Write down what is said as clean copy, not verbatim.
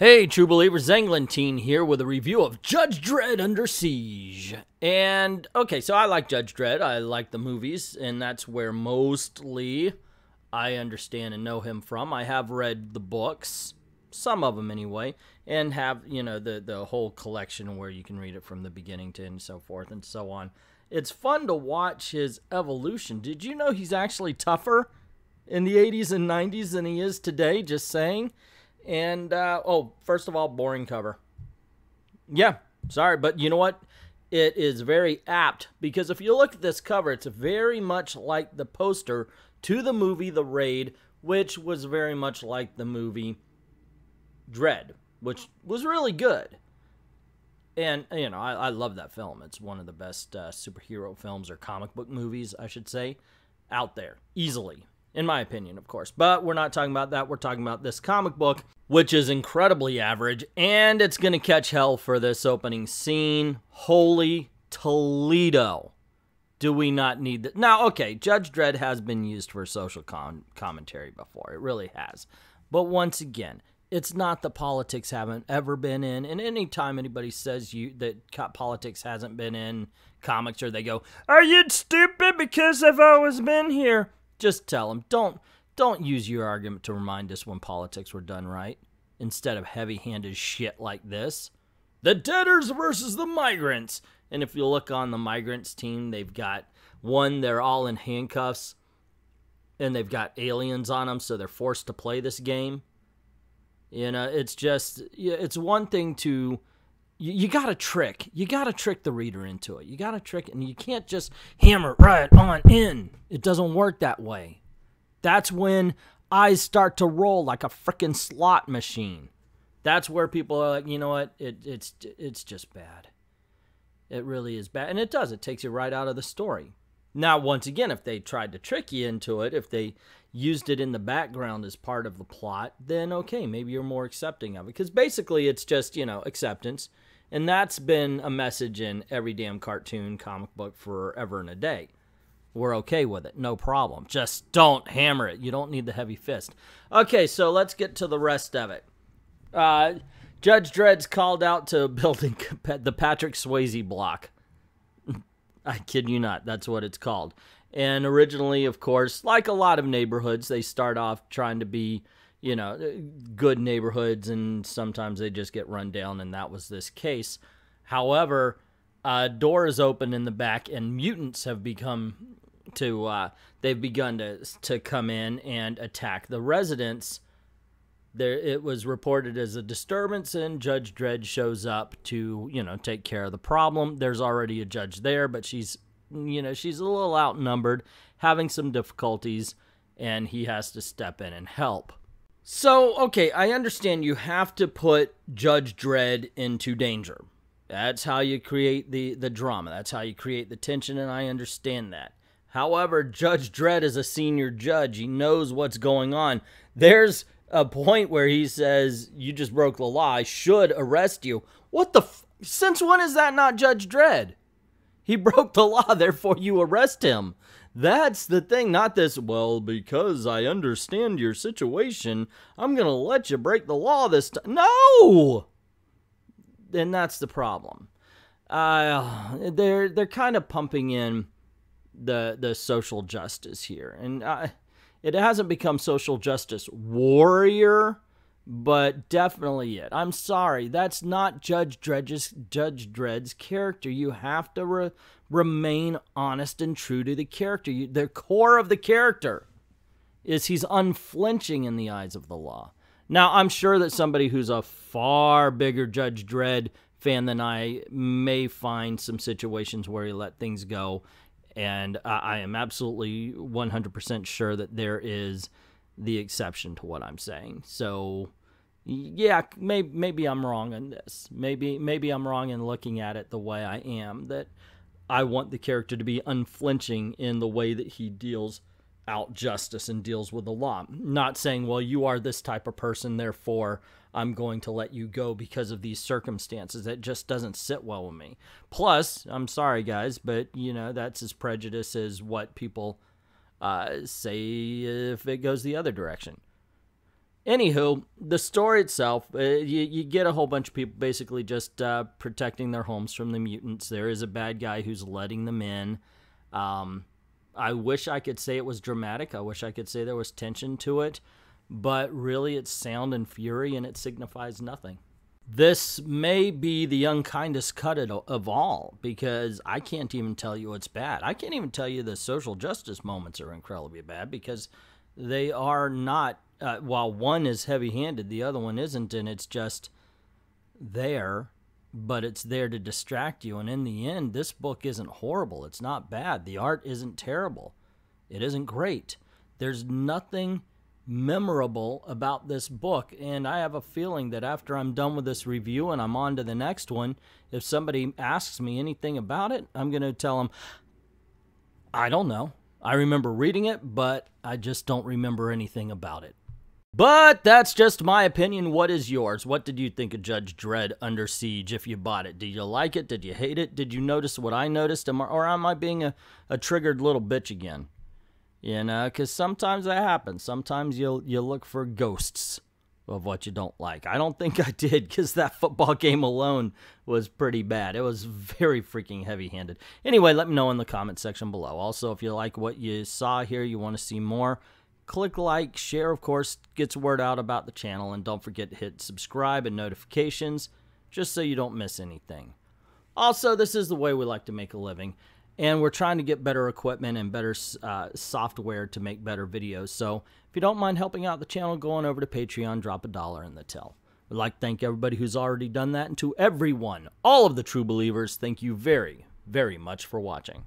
Hey, true believers, Englentine here with a review of Judge Dredd Under Siege. And, okay, so I like Judge Dredd. I like the movies, and that's where mostly I understand and know him from. I have read the books, some of them anyway, and have, you know, the whole collection where you can read it from the beginning to end and so forth and so on. It's fun to watch his evolution. Did you know he's actually tougher in the 80s and 90s than he is today? Just saying. And, oh, first of all, boring cover. Yeah, sorry, but you know what? It is very apt, because if you look at this cover, it's very much like the poster to the movie The Raid, which was very much like the movie Dredd, which was really good. And, you know, I love that film. It's one of the best superhero films, or comic book movies, I should say, out there, easily. In my opinion, of course. But we're not talking about that. We're talking about this comic book, which is incredibly average, and it's going to catch hell for this opening scene. Holy Toledo. Do we not need that? Now, okay, Judge Dredd has been used for social commentary before. It really has. But once again, it's not that politics haven't ever been in. And anytime anybody says that politics hasn't been in comics, or they go, "Are you stupid because I've always been here?" Just tell them, don't use your argument to remind us when politics were done right, instead of heavy-handed shit like this. The debtors versus the migrants. And if you look on the migrants team, they've got one, they're all in handcuffs, and they've got aliens on them, so they're forced to play this game. You know, it's just, it's one thing to, you gotta trick the reader into it. You gotta trick it, and you can't just hammer it right on in. It doesn't work that way. That's when eyes start to roll like a frickin' slot machine. That's where people are like, you know what, it's just bad. It really is bad, and it does. It takes you right out of the story. Now, once again, if they tried to trick you into it, if they used it in the background as part of the plot, then okay, maybe you're more accepting of it. Because basically it's just, you know, acceptance. And that's been a message in every damn cartoon, comic book forever and a day. We're okay with it, no problem. Just don't hammer it. You don't need the heavy fist. Okay, so let's get to the rest of it. Judge Dredd's called out to building the Patrick Swayze block. I kid you not, that's what it's called. And originally, of course, like a lot of neighborhoods, they start off trying to be, you know, good neighborhoods, and sometimes they just get run down, and that was this case. However, a door is open in the back, and mutants have begun to come in and attack the residents. It was reported as a disturbance, and Judge Dredd shows up to, you know, take care of the problem. There's already a judge there, but she's a little outnumbered, having some difficulties, and he has to step in and help. So, okay, I understand you have to put Judge Dredd into danger. That's how you create the drama. That's how you create the tension, and I understand that. However, Judge Dredd is a senior judge. He knows what's going on. There's a point where he says, "You just broke the law. I should arrest you." What the since when is that not Judge Dredd? He broke the law, therefore you arrest him. That's the thing, not this, "Well, because I understand your situation, I'm going to let you break the law this time." No! And that's the problem. They're kind of pumping in the social justice here. And it hasn't become social justice warrior, but definitely it. I'm sorry, that's not Judge Dredd's character. You have to remain honest and true to the character. The core of the character is he's unflinching in the eyes of the law. Now, I'm sure that somebody who's a far bigger Judge Dredd fan than I may find some situations where he let things go. And I am absolutely 100% sure that there is the exception to what I'm saying. So, yeah, maybe I'm wrong on this. Maybe I'm wrong in looking at it the way I am, that I want the character to be unflinching in the way that he deals out justice and deals with the law. Not saying, well, you are this type of person, therefore I'm going to let you go because of these circumstances. That just doesn't sit well with me. Plus, I'm sorry, guys, but, you know, that's as prejudiced as what people say if it goes the other direction. Anywho, the story itself, you get a whole bunch of people basically just protecting their homes from the mutants. There is a bad guy who's letting them in. I wish I could say it was dramatic. I wish I could say there was tension to it. But really, it's sound and fury, and it signifies nothing. This may be the unkindest cut of all, because I can't even tell you it's bad. I can't even tell you the social justice moments are incredibly bad, because they are not, while one is heavy-handed, the other one isn't, and it's just there, but it's there to distract you. And in the end, this book isn't horrible. It's not bad. The art isn't terrible. It isn't great. There's nothing memorable about this book, and I have a feeling that after I'm done with this review and I'm on to the next one, if somebody asks me anything about it, I'm going to tell them, I don't know. I remember reading it, but I just don't remember anything about it. But that's just my opinion. What is yours? What did you think of Judge Dredd Under Siege if you bought it? Did you like it? Did you hate it? Did you notice what I noticed? Or am I being a triggered little bitch again? You know, because sometimes that happens. Sometimes you look for ghosts of what you don't like. I don't think I did, because that football game alone was pretty bad. It was very freaking heavy-handed. Anyway, let me know in the comment section below. Also, if you like what you saw here, you want to see more, click like, share, of course, gets word out about the channel, and don't forget to hit subscribe and notifications, just so you don't miss anything. Also, this is the way we like to make a living. And we're trying to get better equipment and better software to make better videos. So if you don't mind helping out the channel, go on over to Patreon, drop $1 in the till. We'd like to thank everybody who's already done that. And to everyone, all of the true believers, thank you very, very much for watching.